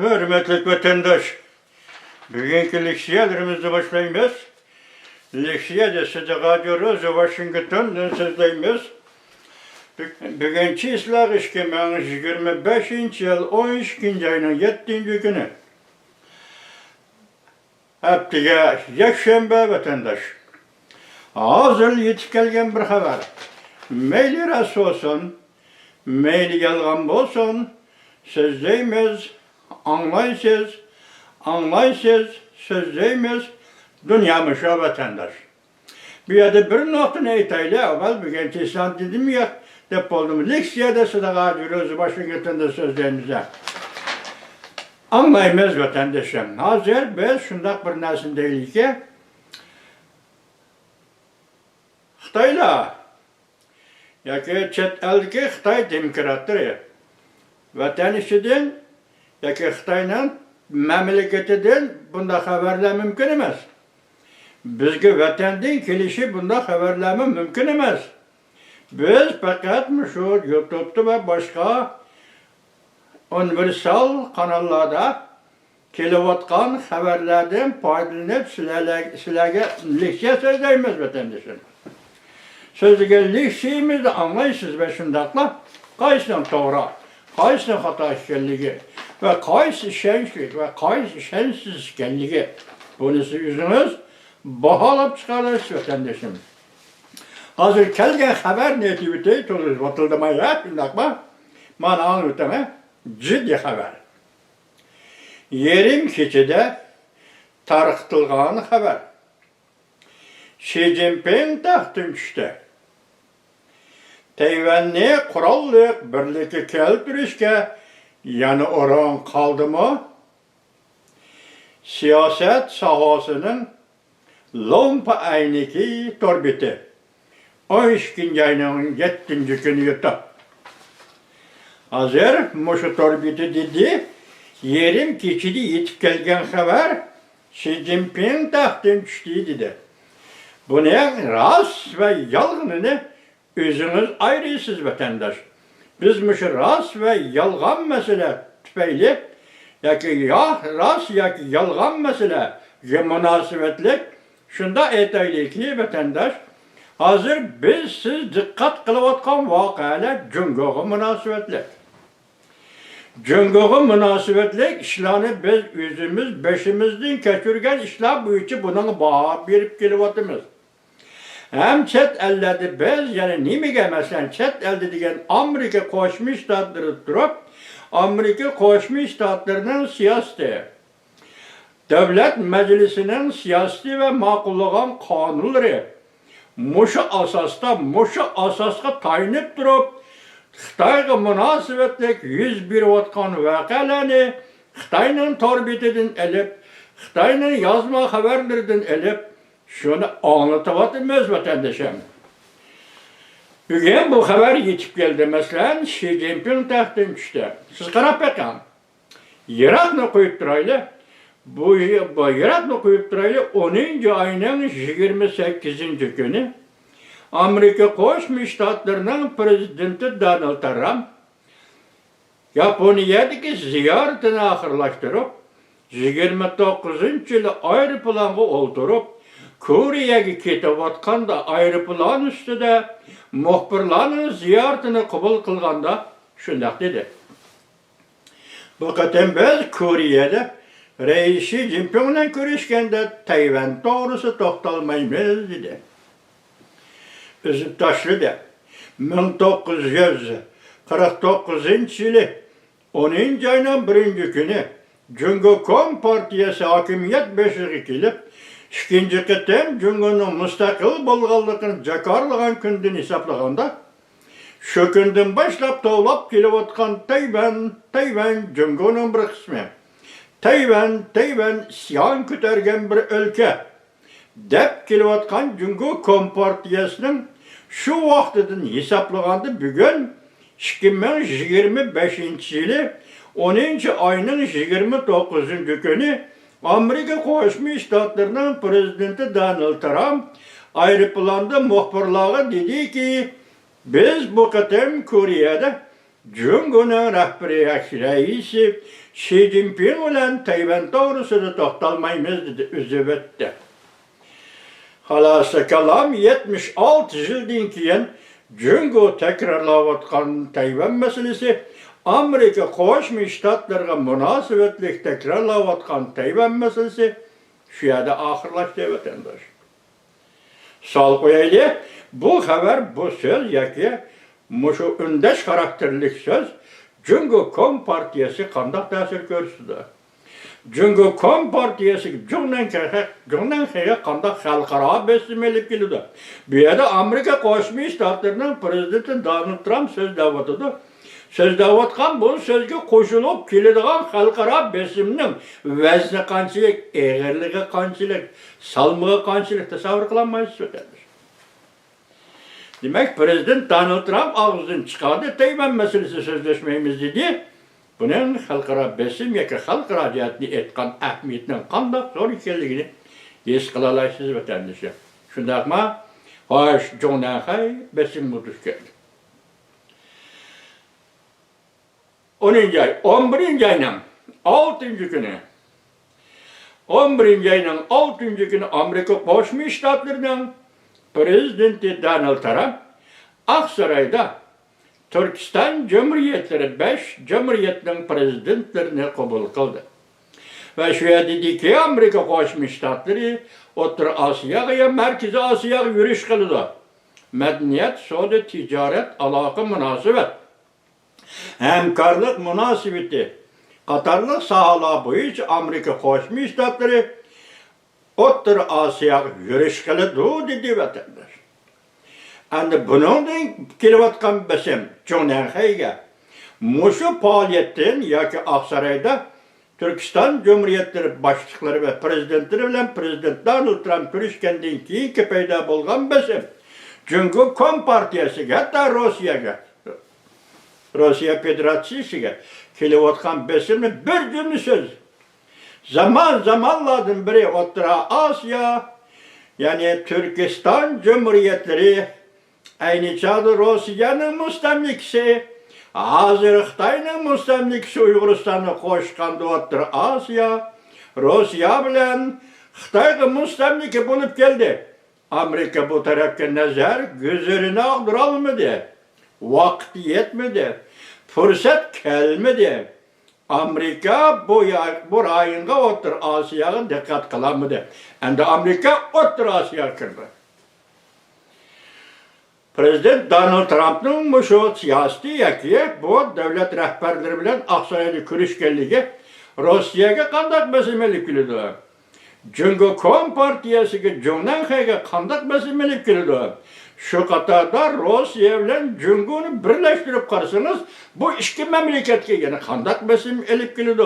Hürmetli vatandaş, bugünkü leksiyalarımızı başlayımız. Leksiyada size radyosu Washington'dan sözleyimiz. Bugünkü ıslah işkemeniz 25. yıl 12. ayının 7. günü. Haftaga yakşembe vatandaş. Hazır yetip gelgen bir haber. Meyli rast olsun, meyli yalgan olsun, sözleyimiz, anlaysız, sözleyimiz, dünyamız o vatandaş. Bir yerde bir nokta eyteyle, evvel bugün İslam dedim ya, dep oldum. Leksiyada sıdağa diyoruz, Washington'da sözlerimize. Anlayımız vatandaşım. Hazır biz şundak bir nesin değil ki, Xitayla, yaki chet eldeki Xitay demokratları, vatan işidin, yaki Xitay'nın memleketinden bunda haberler mümkün emez. Bizge vatandan kelişi bunda haberler mümkün emez. Biz fakat şu YouTube'da ve başka universal kanallarda kilovatkan haberlerden faydalanıp sizlerge leksiya söyleyemiz vatandaşım. Sözde leksiyimizi anlayışsız ve şundakla kaysın doğru, kaysın hata işkenligi ve kaysın şenslik ve kaysın şensiz işkenligi. Bunu yüzünüz bahalıp çıkarırız vatandaşım. Hazır gelgen haber netiviteyi toluz vatıldamaya şundakla bana anlatama ciddi haber. Yerim keçide tarıktılgan haber. Xi Jinping tahtın düştü. Tayvan'ni kurallık birlikte keltirişke yani oran kaldı mı? Siyaset sahasının lompa ayniki torbiti. 12. ayının 7. günü yuttu. Hazır muşu torbiti dedi, yerim keçidi yetip gelgen haber, Xi Jinping tahtın düştü dedi. Bunun rast ve yalgınını özünüz ayrısız vatandaş. Biz muşu rast ve yalgan mesele tüfeyle, yaki ya rast yaki yalgan mesele münasebetlik, şunda etaylı ki vatandaş, hazır biz siz dikkat kılıvatkan vakayla cüngoğu münasebetlik. Cüngoğu münasebetlik işlerini biz özümüz beşimizden keçirgen işler bu için bunun bağı verip kılıvatımız. Hem chet ellerde biz yani nimige mesela chet elde diyen Amerika Koşmuş Ştatları durup Amerika Koşmuş Ştatlarının siyaseti, devlet meclisinin siyasi ve makulluğun kanunları muşu asasga tayinip durup Xitayga münasebetlik 101 vatkan vakalarını Xitay'nın torbitinden elip, Xitay'nın yazma haberlerden elip şunu anlatıvatımız vatandaşım. Bugün bu haber yetip geldi mesela Xi Jinping tahtın düştü. Siz qarap bakın. Irak'ını koyup duraylı. Bu Irak'ını koyup duraylı 10. ayının 28. günü Amerika Koşmuş Ştatlarının prezidenti Donald Trump Japonya'daki ziyaretini ahırlaştırıp 29. yılı aeroplana oturup Kore'ye ketavatkan da aeroplan üstüde muhbirlerin ziyaretini kabul kılganda şundak dedi. Bu kadar biz Kore'de Reis Xi Jinping'le görüşkende Tayvan doğrusu toxtalmayımız dedi. Üzüp taşlı da 1949 yılı 10. ayının 1. günü Cumhuriyet Partiyası hakimiyet beşiği kilip ikinci kıtem Cumhuriyet'in müstakil bolğanlığını jakarlagan günden hesaplaganda şu günden başlap tavlap kelivatkan Tayvan Cumhuriyet'in bir kısmı. Tayvan isyan kütergen bir ülke. Dep kelivatkan Cumhuriyet Partiyasının şu vaxtıdan hesaplaganda bugün 2025 yılı 10. ayının 29. günü Amerika Koşmuş Ştatlarının prezidenti Donald Trump aeroplanda muhbirlığa dedi ki biz bu kadar Kore'de Cumhur'un reisi Xi Jinping ile Tayvan doğrusunu toxtalmaymiz dedi, üzübetdi. Halası kalam 76 yıldan keyin Cumhur tekrarlayotgan Tayvan meselesi, Amerika Qo'shma Shtatlarga munosabatlik tekrarlayotgan Tayvan meselesi şu yerda oxirlashdi vatandosh. Sal qo'yaylik, bu xabar, bu söz yoki mushu undash xarakterlik söz Cumhur Kompartiyasi qanday ta'sir ko'rsatdi? Cumhur Kompartiyasi Cumhuriyet'e qanday xalqaro besim elib keldi? Bu yerda Amerika Qo'shma Shtatlarining prezidenti Donald Trump so'zlayotdi. So'zlayotgan bu so'zga qo'shilib keladigan xalqaro besimning vazni qanchalik, eg'irligi qanchalik, salmog'i qanchalik tasavvur qilolmaysiz. Demek Prezident Donald Trump ağzından çıkardı, Tayvan meselesi sözleşmeyimiz dedi. Bunun xalqaro besim yoki xalqaro jihatni etgan ahamiyatning qanday zo'r ekanligini his qila olasiz vatandoshlar. Shundaqmi? Xo'sh, Jonanhay besim mudush keldi. 11. ayning 6. günü 11. ayning 6. günü Amerika Qo'shma Shtatlarining Prezidenti Donald Trump Aksaray'da Türkistan Cumhuriyetleri 5 Cumhuriyetinin prezidentlerini kabul kıldı. Ve şöyle dedi ki Amerika Qo'shma Shtatlari O'rta Osiyoga, Markaziy Osiyoga yurish qildi. Madaniyat, savdo, tijorat, aloqa, munosabat, hamkorlik munosabati qatorliq sohalar bo'yicha Amerika Qo'shma Shtatlari O'rta Osiyoga yurish qildi dedi vatandosh. Endi buningdan kelayotgan besim Jonanhayga mushu faoliyatdan yoki Oqsaroyda Türkistan Cumhuriyetleri başlıkları ve prezidentleri bilen Prezident Donald Trump görüşkenden keyin paydo bo'lgan besim Cumhur Kompartiyasiga, hatta Rossiya Federatsiyasiga kelayotgan besimni bir cümle söz. Zamanlardan biri O'rta Osiyo, yani Türkistan Cumhuriyetleri aynı çağda Rossiyanın mustamlikisi, hazır Xitayning mustamlikisi Uyg'uristonni qo'shganda O'rta Osiyo, Rossiya bilan Xitoyga mustamlika bo'lib keldi. Amerika bu tarafga nazar ko'zini og'dira olmadi. Vaqt yetmedi. Fursat kelmedi. Amerika bu rayonga O'rta Osiyoga diqqat qilmadi. Endi Amerika O'rta Osiyoga kirdi. Prezident Donald Trump'ның bu siyasi yoki bu davlat rahbarlari bilan Oqsaroyda ko'rishganligi Rossiyaga qanday bosim elib keldi? Cumhur Kompartiyasiga Jonanhayga qanday bosim elib keldi? Shu qatorda Rossiya bilan Cumhurni birlashtirib qarasangiz, bu ikki mamlakatga yana qanday bosim elib keldi?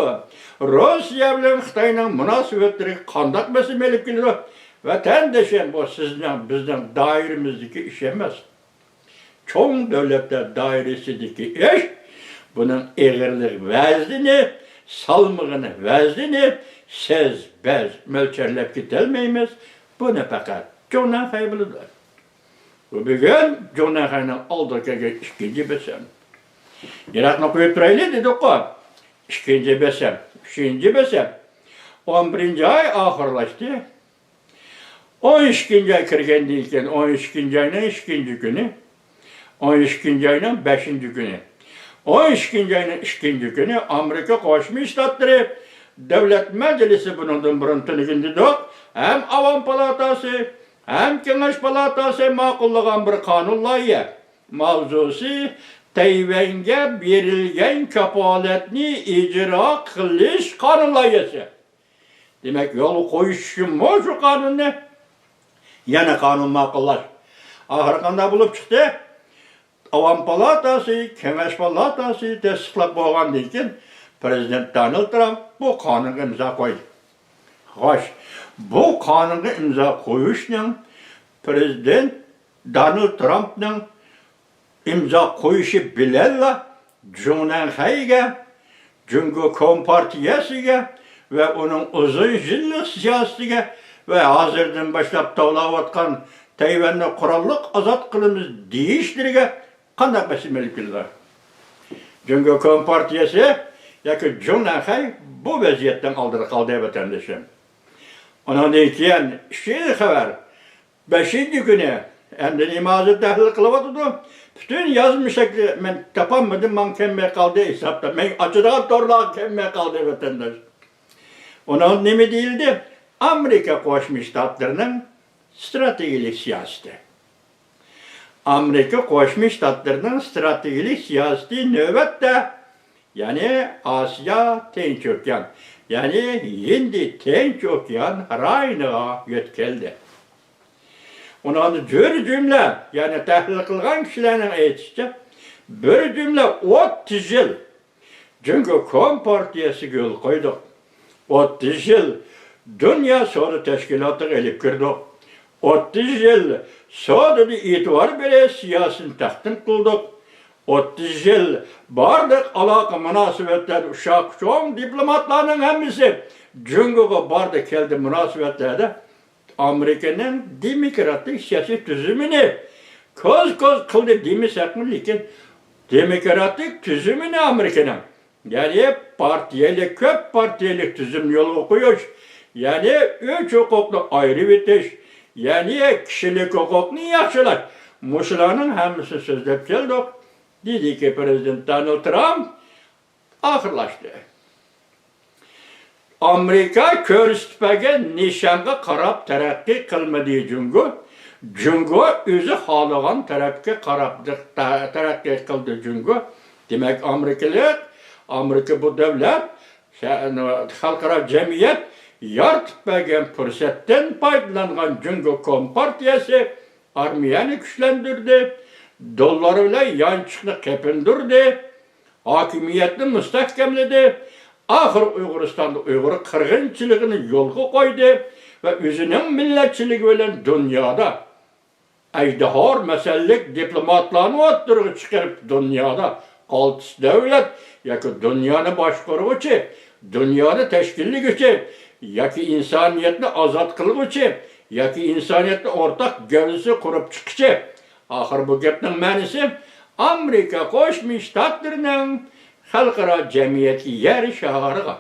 Rossiya bilan Xitoyning munosabatlari qanday bosim elib keldi? Vatandoshlar, bu sizning bizning doiramizdagi ish emas. Çoğun devletler dairesideki iş, bunun eğerlik vaznini, salmığını, vaznini siz, biz mölçerlep gitelmeyimiz, bu ne fakat Jonanhay bilir. Bu bugün Jonanhay'ın aldırkaya ikinci besem. Yaratma koyup duraylı dedik o. İkinci besem, üçüncü besem. 11. ay ahırlaştı. 12. ay kirgendiyken 12. ayının 2. günü, 12. ayının 5. günü. 12. ayının 2. günü Amerika Qo'shma Shtatlari Devlet Meclisi bunun birinci hem Avam Palatası hem Kengash Palatası ma'qullagan bir qonun loyiha. Mavzusi Tayvanga berilgan kafolatni ijro qilish qonun loyihasi. Demek yo'l qo'yish uchun shu qonunni yana qonun ma'qullash. Axir qanday bo'lib chiqdi? Avam Palatası, Kengash Palatası tasdiqlab bo'lgandan keyin Prezident Donald Trump bu qonunga imzo qo'ydi. Xo'sh, bu qonunga imzo qo'yishning Prezident Donald Trumpning imzo qo'yishi bilanla Jonanhayga, Cumhur Kompartiyasiga ve onun uzun yıllık siyasetiga ve hazırdan başlap tavlayotgan Tayvanni qurolliq azod qilamiz deyishlariga qanday bosim elib keldi? Çünkü Kompartiyası yakı Cumhurbaşkanı bu vaziyetten aldırı kaldı vatandaşım. Ondan keyin şeydi haber. 5. günü endi namazı tahlil kılıvatıdım. Bütün yazmışak men tapamadım, ben kemme kaldı hesapta. Men açıdan torlağı kemme kaldı vatandaş. Ondan nemi değildi? Amerika Koşmuş Ştatlarının stratejik siyaseti. Amerika Koşmuş Ştatlarının stratejik siyaseti nöbette yani Asya Tinç Okyan. Yani Hindi Tinç Okyan rayına yetkeldi. Ondan bir cümle yani tahlil kılgan kişilerin aytishicha bir cümle 30 yıl çünkü Kompartiyası göl koyduk. 30 yıl Dünya Soru Teşkilatı elip girdik. 30 yıl Soru'da itibar bile siyasını tahtın kıldık. 30 yıl bardık alaka münasebetler uşak çoğun diplomatlarının hemisi Cüngü'ye bardı keldi münasebetlerde Amerika'nın demokratik siyasi tüzümünü koz kıldı demesek mi lekin demokratik tüzümünü Amerika'nın yani partiyeli köp partiyeli tüzüm yolu okuyor. Yani 3 hukuklu ayrı bitiş yani kişilik hukukunu yaşalar. Muşularının hemisi sözlep geldik. Dedi ki Prezident Donald Trump ahırlaştı. Amerika körüstüpege nişanga karab terakki kılmadığı Cüngü özü halıgan tarafke karab terakki kıldı Cüngü. Demek Amerika bu devlet, halkara cemiyet yartıpegen fırsetten paydalangan Cüngü Kompartiyası armiyanı güçlendirdi. Dollarıyla yançıklı kepindirdi. Hakimiyetini müstahkemledi. Ahır Uyguristan'da Uygur kırgınçılığını yolga koydu ve özünün milletçiliği bilen dünyada ejdihar meselelik diplomatlarını oturup çıkarıp dünyada kaltıs devlet yaki dünyanı başkurup için, dünyanı teşkillik için, yaki insaniyetini azat kılıp için, yaki insaniyetini ortak gövdesi kurup çıkıcı. Ahır bu gepnin mənisi Amerika Koşmuş Ştatlarının halkara cemiyeti yer şaharıga.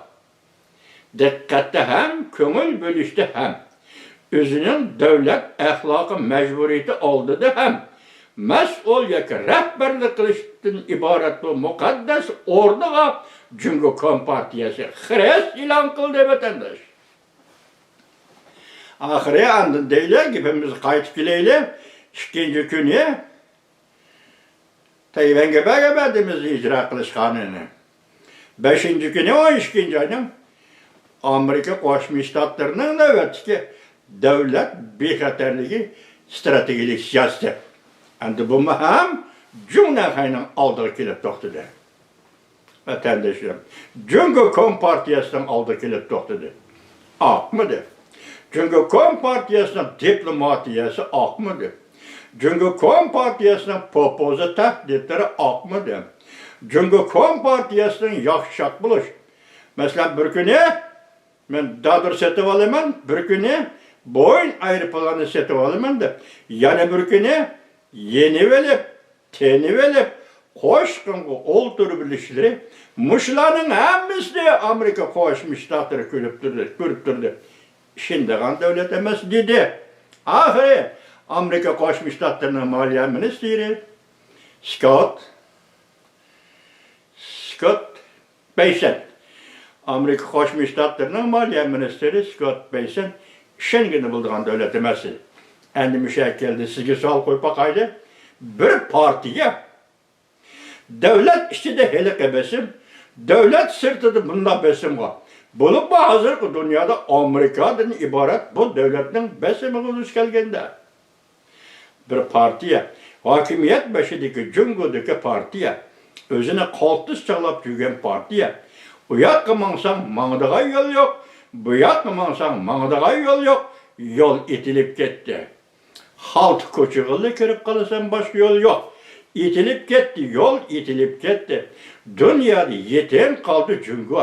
Dikkatte hem, köngül bölüşte hem. Özünün devlet ahlakı mecburiyeti oldu da hem. Mes'ul yaki rehberlik kılıştın ibaret bu mukaddes orduğa Cüngü Kompartiyası xres ilan kıldı vatandaş. Ahire andın deyle gibimiz kayıt gileyle 2. günü Tayyip Gebedimiz icra kılış kanunu. 5. günü 12. ayın Amerika Koşmuş Ştatlarının nöbetçi devlet bexaterliği stratejik siyaseti. Endi bu hem Cumhurbaşkanı'nın aldığı kilip toxtudu. Vatandaşlarım. Cüngü Kompartiyası'nın aldığı kilip toxtudu. Akmıdı. Cüngü Kompartiyası'nın diplomatiyası akmıdı. Cüngü Kompartiyası'nın popozu tahditleri akmıdı. Cüngü Kompartiyası'nın yakşak buluş. Mesela bir günü ben dadır setip alayım, bir günü boyun ayrıpılarını setip alayım da yani bir günü yeni velip, teni velip, koşkın olturu bilişleri muşlarının hemisi de Amerika Koşmuş Ştatları görüp durdu. Şimdi kan devlet emez dedi. Ahire Amerika Koşmuş Ştatları'nın Maliye Ministeri Scott Bessent. Amerika Koşmuş Ştatları'nın Maliye Ministeri Scott Bessent Schengen'i bulduğun devlet emezdi. Endi müşekkeldi sizge sual koyup bakaydı. Bir partiye devlet içinde helik besim, devlet sırtıda bunda besim var. Bulup hazır ki dünyada Amerika'dan ibaret bu devletin besimi kuduz gelgende. Bir partiye, hakimiyet başındaki Cüngü'deki partiye, özüne kaltız çalap yügen partiye, uyak kımansan mağdağa yol yok, buyak kımansan mağdağa yol yok, yol itilip gitti. Halt koçuğulu kirip kalırsan başka yol yok. İtilip gitti, yol itilip gitti. Dünyada yetim kaldı Cüngü.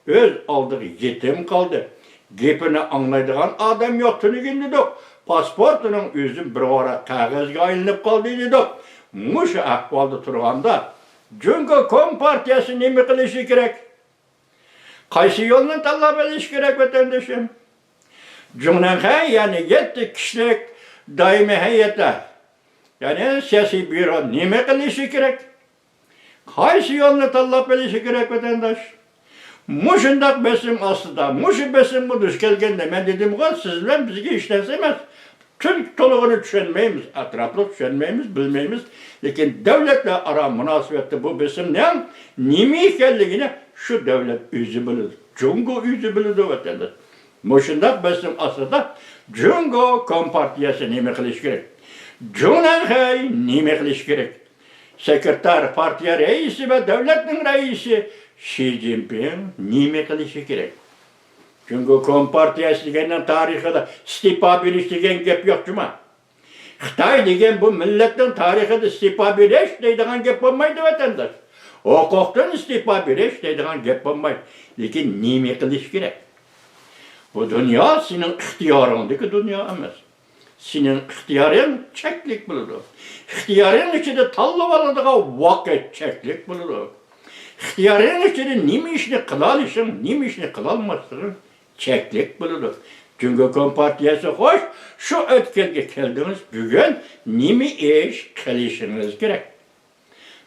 Öz aldığı yetim kaldı. Gepini anlaydığın adam yoktuğunu dedik. Pasportunun özü bir ara kağızga ilinip kaldı dedik. Muş ahvalda turganda Çünkü Kompartiyası nemi kılışı gerek? Kaysi yolunu talep ediş gerek vatandaşım? Cumhurbaşkanı yani yetti kişilik daimi heyette. Yani siyasi büro nemi kılışı gerek? Kaysi yolunu talep ediş gerek vatandaş? Muşundak besim aslında, muşu besim bu düş gelgende ben dedim ki sizler bizge işlensemez. Tüm toluğunu düşünmeyimiz, etraflı düşünmeyimiz, bilmeyimiz. Lakin devletle ara münasebette bu besim ne? Nimi kelliğine şu devlet yüzü bilir. Cungo yüzü bilir vatandaş. Muşundak besim aslında Cungo Kompartiyası nimi kılış gerek. Cunanhay nimi kılış gerek. Sekreter partiya reisi ve devletin reisi Xi Jinping nime kılışı gerek. Çünkü Kompartiyası degenden tarihinde istifa biriş degen gep yok cuma. Xitay degen bu milletin tarihinde istifa biriş deydiğen gep olmaydı vatandaş. Hukuktan istifa biriş deydiğen gep olmaydı. Lakin nime kılışı gerek. Bu dünya senin ihtiyarındaki dünya emas. Senin ihtiyarın çeklik bulur. İhtiyarın içinde tallı valadığa vakit çeklik bulur. İhtiyarın içinde nimi işini kılalışın, nimi işini kılalmasın çeklik bulur. Çünkü Kompartiyası hoş, şu ötkelge geldiniz bugün nimi iş kılışınız gerek.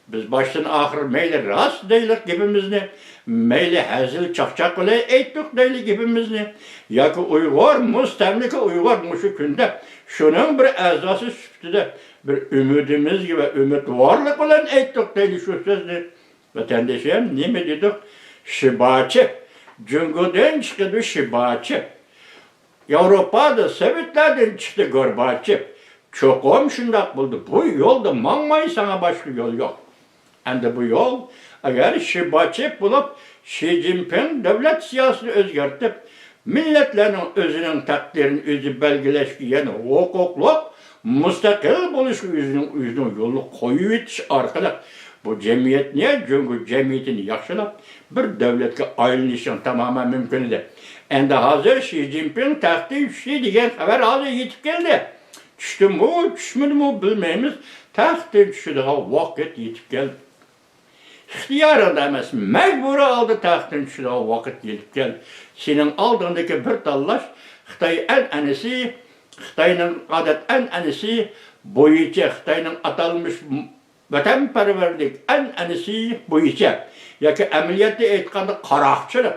Biz baştan ahir meyli rast deylik gibimizni, meyli hazil çakçak ile eyttik deylik gibimizni, yaki Uygur, mustemliki Uygur muşu günde, şunun bir azası süftüde, bir ümidimiz gibi ümit varlık olan eyttik deylik şu sözünü. Vatandaşım ne mi dedik? Şibaçı. Cungu'dan çıktı Şibaçı. Avrupa'da Sovyetlerden çıktı Gorbaçı. Çokum şundak buldu. Bu yolda manmayı sana başka yol yok. Hem de bu yol eğer Şibaçı bulup Xi Jinping devlet siyasını özgürtüp milletlerin özünün takdirini özü belgeleşki yani hukukluk müstakil buluşu yüzünün yolu koyu itiş arkalık. Bu cemiyet niye? Çünkü cemiyetini yaşalap bir devletke ayrılışın tamamen mümkün değil. Endi hazır Xi Jinping tahtı Xi degen haber hazır yetip geldi. Düştü mü, düşmedi mi bilmeyimiz. Tahtı düştüğü vakit yetip geldi. İhtiyarında emas, mecburi aldı tahtın düştüğü vakit yetip geldi. Senin aldığındaki bir tallaş, Xitay en'anesi, Xitay'ın adet en'anesi boyunca Xitay'ın atalmış vatanperverlik en'anesi boyunca, yaki emniyette etkanda karakçılık.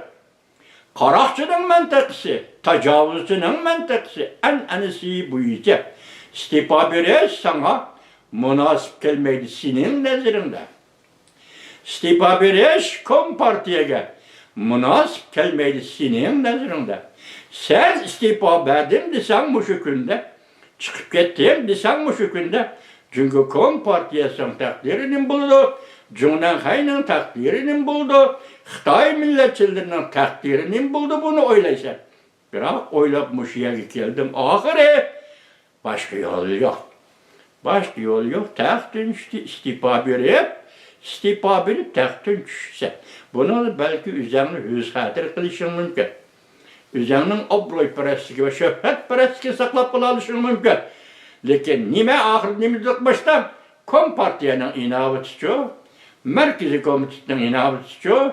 Karakçının mentekisi, tecavüzcünün mentekisi en'anesi boyunca istifa biriş sana münasip gelmeydi senin nezirinde. İstifa biriş Kompartiyaya münasip gelmeydi senin nezirinde. Sen istifa verdim desen bu şükünde, çıkıp gittim desen bu şükünde, çünkü Kompartiyasının takdirinin buldu, Cumhurbaşkanı'nın takdirinin buldu, Xitay milletçilerinin takdirinin buldu bunu oylaysan. Bırak oylap muşuya geldim, ahire başka yol yok. Başka yol yok, tahtın istifa verip tahtın düşse. Bunu belki üzerine yüz hatır kılışın mümkün. Üzerinin obroy perestiki ve şöhret perestiki saklap kılalışın mümkün. Lakin nime ahir nime dıkmıştan Kompartiyanın inavıtıcı, Merkezi Komitesi'nin inavıtıcı,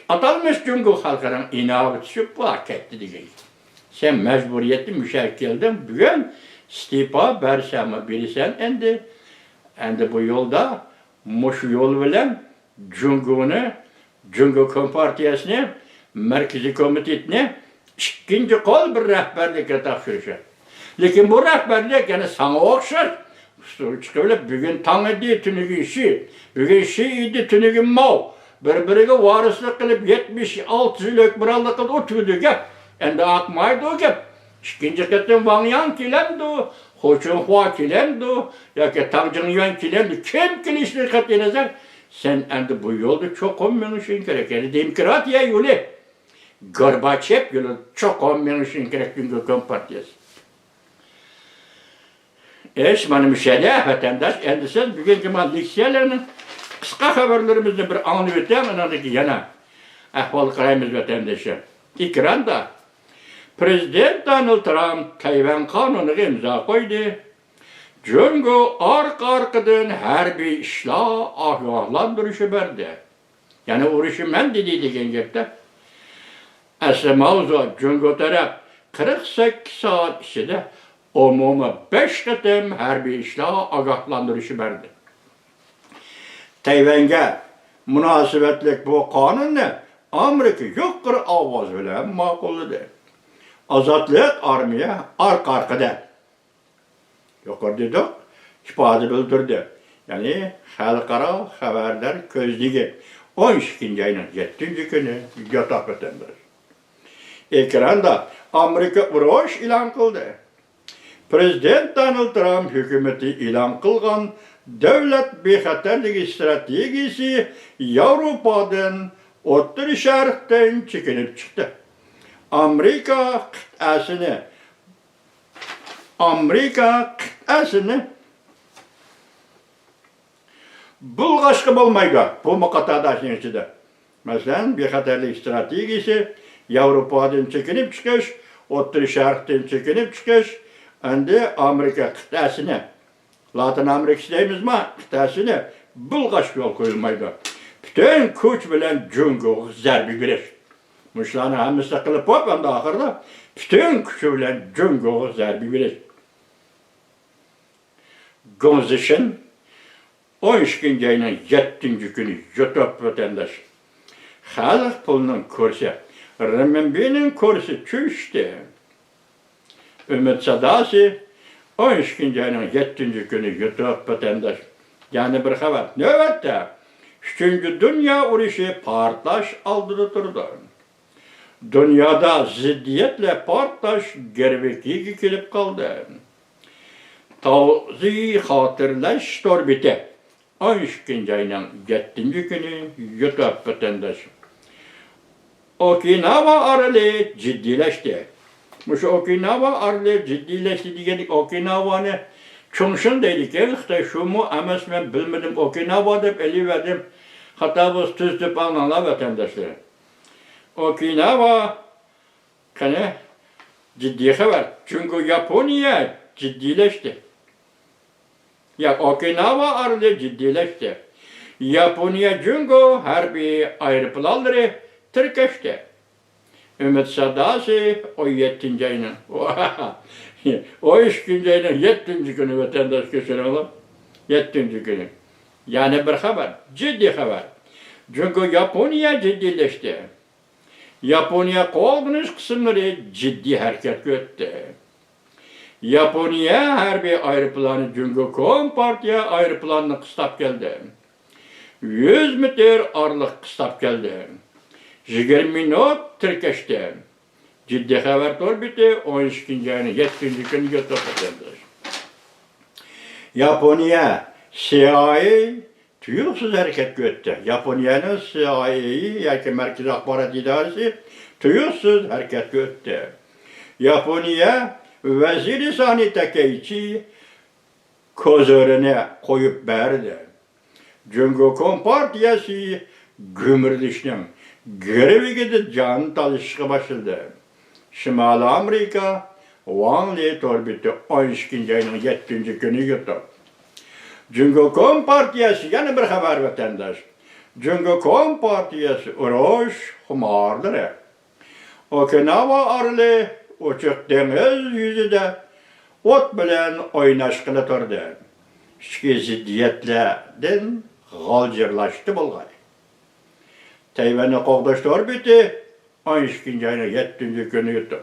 atalmış çünkü halkının inavıtıcı bu hak etti diyeceğiz. Sen mecburiyeti müşakkeldin, bugün istifa berseme birisen endi bu yolda şu yol bilen Cungo Kompartiyasını, Merkezi Komitesi'ni ikinci kol bir rehberlikle takşırışır. Lakin bu rehberlik yani sana okşar. Çıkıp bugün Tanrı değil, tünügün Şi. Bugün Şi idi, tünügün Mao. Birbirine varislik kılıp 76 yıl ökbirallık kılıp oturdu gep. Endi akmaydı o gep. İkinci ketin Wang Yang kilemdi o. Ho Chun-hua kilemdi o. Ya ki Tang Jin-yuan kilemdi. Kim kilişli katlanacak? Sen endi bu yolda çok olmamışsın gerek. Yani demokratiya yolu. Gorbachev yolu çok olmamışsın gerek. Çünkü Kompartiyası. Benim müşahede vatandaş, endişesiz bugünkü liksiyalarının kısa haberlerimizde bir anlayacağım, anladaki yana ahval karayımız vatandaşı. İkranda, Prezident Donald Trump Tayvan kanunu imza koydu. Cungo arkadan harbiy işla agahlandırışı berdi. Yani uğraşı men dediydi gengepte. Mavzu Cungo taraf 48 saat içinde umuma 5 kıtım harbiy işla agahlandırışı berdi. Tayvan'ga münasebetlik bu kanunni Amerika yuqori ovoz bilan ma'qulladi. Ozodlik armiya arka-arkada. Yuqori dedik, ifoda bildirdi. Ya'ni xalqaro xabarlar ko'zligi 12 ayning 7 kuni yotoq o'tandi. Ekranda Amerika urush e'lon qildi. Prezident Donald Trump hukumati e'lon qilgan davlat bexatarligi strategiyasi Yevropadan O'rta Sharqdan chekinib chiqdi. Amerika qit'asini bulg'ashqa bo'lmaydi. Bu muqaddasning ichida. Masalan, bexatarlik strategiyasi Yevropadan chekinib chiqish, O'rta Sharqdan chekinib chiqish, endi Amerika qit'asini Latin Amerikası deymizmi? Qit'asini bulg'ashga yo'l qo'yilmaydi. Bütün kuch bilan Jungo'ga zarba berish. Mushlarni hammasi qilib qo'yib, endi oxirida bütün kuchi bilan Jungo'ga zarba berish. Gongzishin 12 ayning 7 kuni yotoq vatandash. Xalq pulining kursi, renminbining kursi tushdi. Ümit Sadasi 12 ayning 7 kuni yotoq vatandash. Yani bir xabar. Navbatda 3. Dünya urushi portlash oldida turdi. Dunyoda ziddiyetle portlash gerbekiga kelib qoldi. Tavzi xotirlash torbiti 12 ayning 7 kuni yotoq vatandash. Okinawa oroli jiddiylashdi. Mushu Okinawa oroli jiddiylashdi deganik Okinawani Chungshin deydik, Xitoy şumu emas men bilmedim Okinawa deb eliverdim. Hatta bu tuz deb anlar vatandaşlar. Okinawa kana ciddi xabar. Çünkü Yaponiya ciddileşti. Ya Okinawa oroli ciddileşti. Yaponiya Jungo harbiy aeroplanları tirkashdi. Ümit Sadasi o 7. ayının. O 12 ayının 7. günü vatandaş geçirelim. 7. günü. Yani bir haber, ciddi haber. Çünkü Japonya ciddileşti. Japonya kolgunuz kısımları ciddi hareket etti. Japonya harbiy aeroplanı çünkü Kompartiya aeroplanını kıstap geldi. 100 metre arlık kıstap geldi. 20 minut tirkashdi. Ciddi xabar to'rbiti 12 ayning 7 kuni yotoq o'tandi. Yaponiya CIA tuyuqsiz harakatga o'tdi. Yaponiyaning CIA'yi yoki Markaziy axborot idorasi tuyuqsiz harakatga o'tdi. Yaponiya vaziri Sani Takaichi ko'zini qo'yib berdi. Jungo Kompartiyasi gumrilishning greviga jon talishishga boshladi. Shimoliy Amerika Wanli torbiti 12 ayning 7 kuni yotoq. Jungo Kompartiyasi yana bir xabar vatandash. Jungo Kompartiyasi urush xumorlari. Okinawa oroli ochiq dengiz yuzida o't bilan o'ynashqila turdi. Ichki ziddiyatlardan g'oljirlashdi bo'lgan. Tayvanni qo'g'dash torbiti 12 ayning 7 kuni yotoq.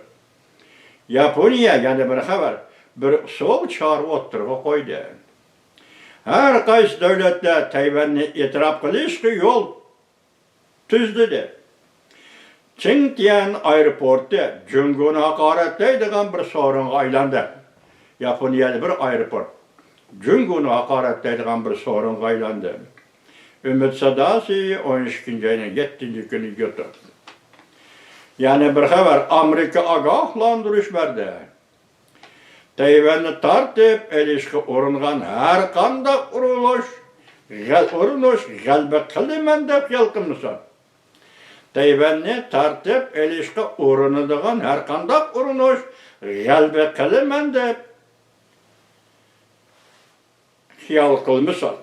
Yaponiya yana bir xabar, bir so'l chorva o'ttirib qo'ydi. Har qaysi davlatlar Tayvanni e'tirof qilishga yo'l tuzdi. Qingtian aeroporti Jungoni haqoratlaydigan bir so'ringa aylandi. Yaponiyada bir aeroport Jungoni haqoratlaydigan bir so'ringa aylandi. Ümit Sadasi 12 ayning 7 kuni yotoq. Yani bir xabar Amerika ogohlantirish berdi. Tayvanni tartib elishga uringan har qanday urinish g'alaba qilaman deb yolqinmasa. Tayvanni tartib elishga urinadigan har qanday urinish g'alaba qilaman deb xiyal qılmısal.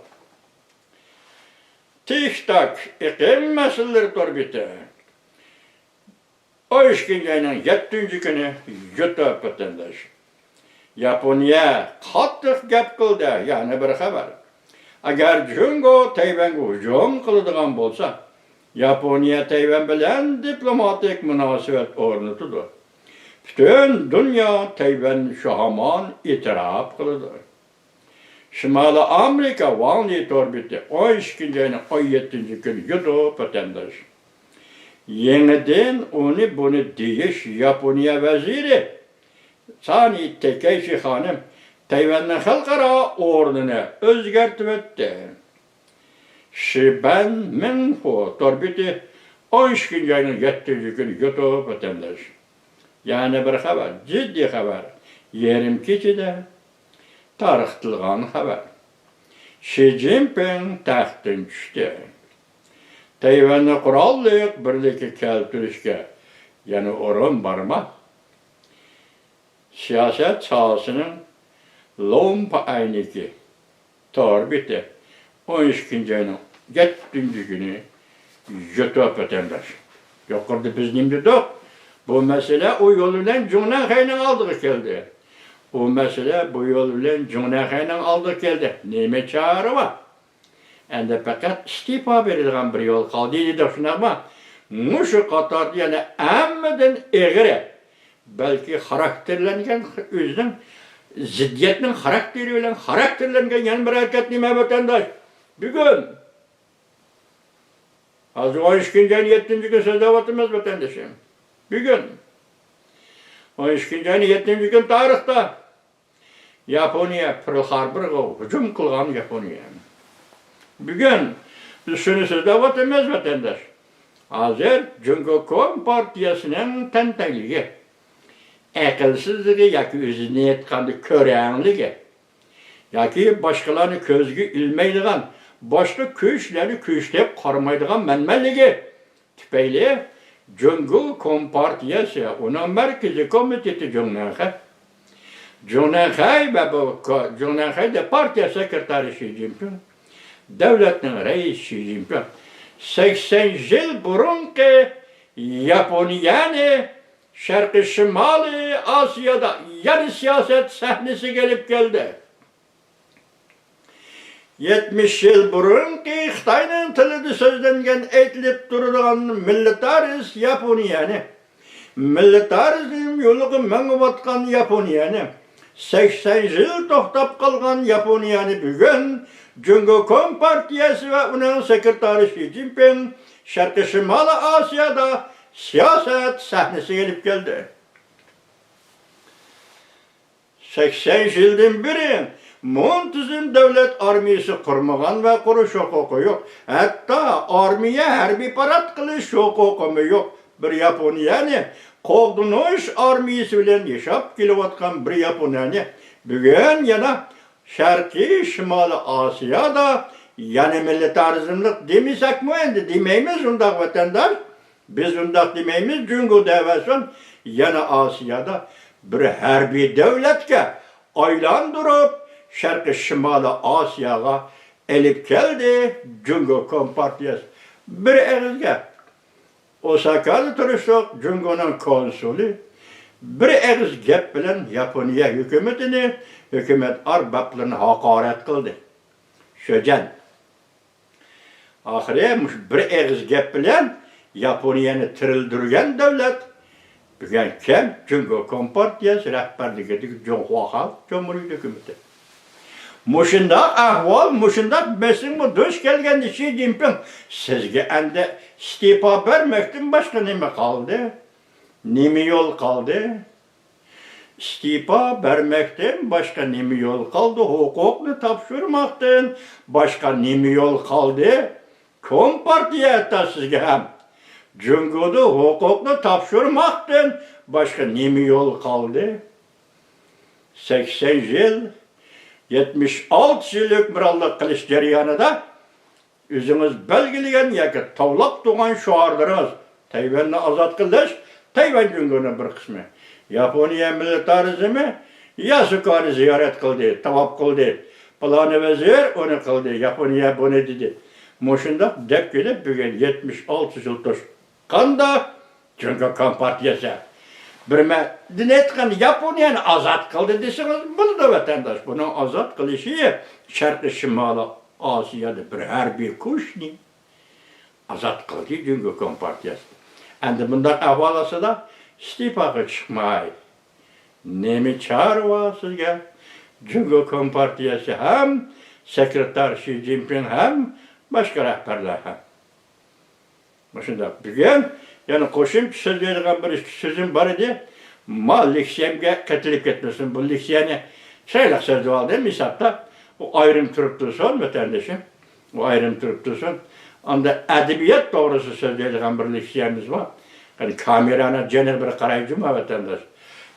Tik-tak, iqlim meseleleri torbiti. O işkincenin 7. günü yutup vatandaş. Yaponiya qattiq gap qildi, yani bir xabar. Agar Jungo Tayvanga hujum qiladigan bo'lsa, Yaponiya Tayvan bilan diplomatik munosabat o'rnatdi. Bütün dünya Tayvan şu hamon e'tirof qildi. Shimoliy Amerika Vanli torbiti 12-ayning 17-kuni yutib vatandaş. Yeniden onu bunu deyiş Yaponiya veziri Sani Takeishi hanım Tayvan'ın halkara o'rnini o'zgartib o'tdi. Shiban Minho torbiti 12-ayning 7-kuni yutib vatandaş. Yani bir haber, ciddi haber. Yerim keçide tarixtilgan haber. Xi Jinping taxtdan tushdi. Tayvanni qurolliq birlikka keltirishga yana o'rin bormi? Siyosat sohasining lompa ayniki torbiti 12-ayning 7-kuni yutib vatandaş. Yuqorida biz nima dedik? Bu mesele o yoluyla Cumhurbaşkanı'nın aldığı geldi. O mesele bu yoluyla Cumhurbaşkanı'nın aldığı geldi. Neyme çağrı var? Ende fakat istifa verilgen bir yol kaldı. Dedi şuna ama muşu katardı yani emmeden eğri. Belki karakterlengen özünün ziddiyetinin karakteriyle karakterlengen yani bir hareket neyme vatandaş. Bir gün az 12-ayın 7. gün sözde vatımız vatandaşım. Bir gün, 12-ayın 7. gün tarihte Yaponiya Pearl Harbor'a hücum kılgan Yaponiya. Bir gün, biz şunu sözde vatandaş vatandaş. Hazır Jungo Kompartiyasının tentenliği, akılsızlığı, yaki özünü etkandı körenliği, yaki başkalarını közgü ilmeydiğen, başka köşleri köşleyip karmaydiğen menmelliği, tüpeyli, Jungo Kompartiyası, onun merkezi komiteti Jungnanhay. Jungnanhay ve bu Jungnanhay de partiya sekreteri Xi Jinping, devletin reisi Xi Jinping, 80 yıl burunki Yaponiyani, Şarkı Şimali Asya'da yeni siyaset sahnesi gelip geldi. 70 yıl burunki Xitayning tilida so'zlangan aytilib turadigan militarizm Yaponiyani, militarizm yo'liga mangayotgan Yaponiyani, 80 yıl to'xtab qolgan Yaponiyani bugun Jungo Kompartiyasi va uning sekretari Xi Jinping Sharqi Shimoliy Osiyada siyaset sahnesi gelip geldi. 80 yıldan beri muntazam devlet armiyası kurmagan ve kuruş hukuku yok. Hatta armiye harbiy parad qilish hukuku yok. Bir Yaponiyani qo'g'dinish armiyasi bilan yashab kelayotgan bir Yaponiyani bugun yana Sharqiy Shimoliy Osiyada yana militarizmlik demasakmi endi demaymiz undaq vatandosh. Biz undaq demaymiz Jungo davasin yana Osiyada bir harbiy davlatga aylantirib Sharqi Shimoliy Osiyoga elib keldi Jungo Kompartiyasi. Bir egizga Osakada turishdiq Jungoning konsuli bir egiz gap bilan Yaponiya hukumatini, hukumat arboblarini haqorat qildi. Sho'jan. Oxiri bir egiz gap bilan Yaponiyani tirildirgan davlat bugun kim? Jungo Kompartiyasi rahbarligidagi Jonghua Xalq Cumhuriyati hukumati. Mushundaq ahvol, mushundaq mesinmi duch kelganda Xi Jinping sizga endi istifa bermakdan boshqa nima qoldi? Nima yo'l qoldi? İstifa bermakdan boshqa nima yo'l qoldi? Huquqni topshirmoqdan boshqa nima yo'l qoldi? Kompartiya sizga ham Jungo'da huquqni topshirmoqdan boshqa nima yo'l qoldi? 80 yil 76 yıl hükümranlık qilish jarayonida o'zingiz belgilagan yoki tovlab turgan shuarlarimiz Tayvanni ozod qilish, Tayvan Jungo'ning bir qismi. Yaponiya militarizmi Yasukani ziyorat qildi, tavob qildi. Palanı vezir onu kıldı. Yaponiya bunu dedi. Moşunda dep gelip bugün 76 yıl toşkanda çünkü Kompartiyası. Birme dinetken Japonya'nı azat kıldı deseniz bunu da vatandaş. Bunun azat kılışı Şarkı Şimalı Asya'da bir harbi kuş ne? Azat kıldı çünkü Kompartiyası. Endi bundan ahvalası da istifakı çıkmayı. Nemi çağırva sizge? Çünkü Kompartiyası hem sekreter Xi Jinping hem başka rehberler hem. Başında bugün yani koşum söz verilen bir sözüm var idi. Mal liksiyemge ketilip etmesin. Bu liksiyeni şeyle sözü aldı. Misapta o ayrım turup dursun vatandaşım. O ayrım turup dursun. Anda edebiyat doğrusu söz verilen bir liksiyemiz var. Yani kamerana cenir bir karayıcı mı vatandaş?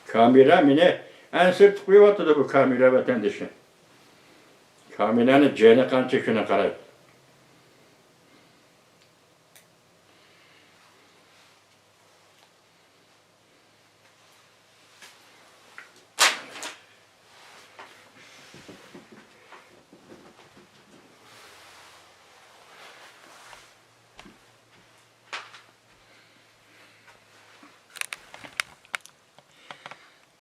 Kamera mine en sırt kuyuvatıdır bu kamera vatandaşı. Kameranın cenir kan çekine karayıcı.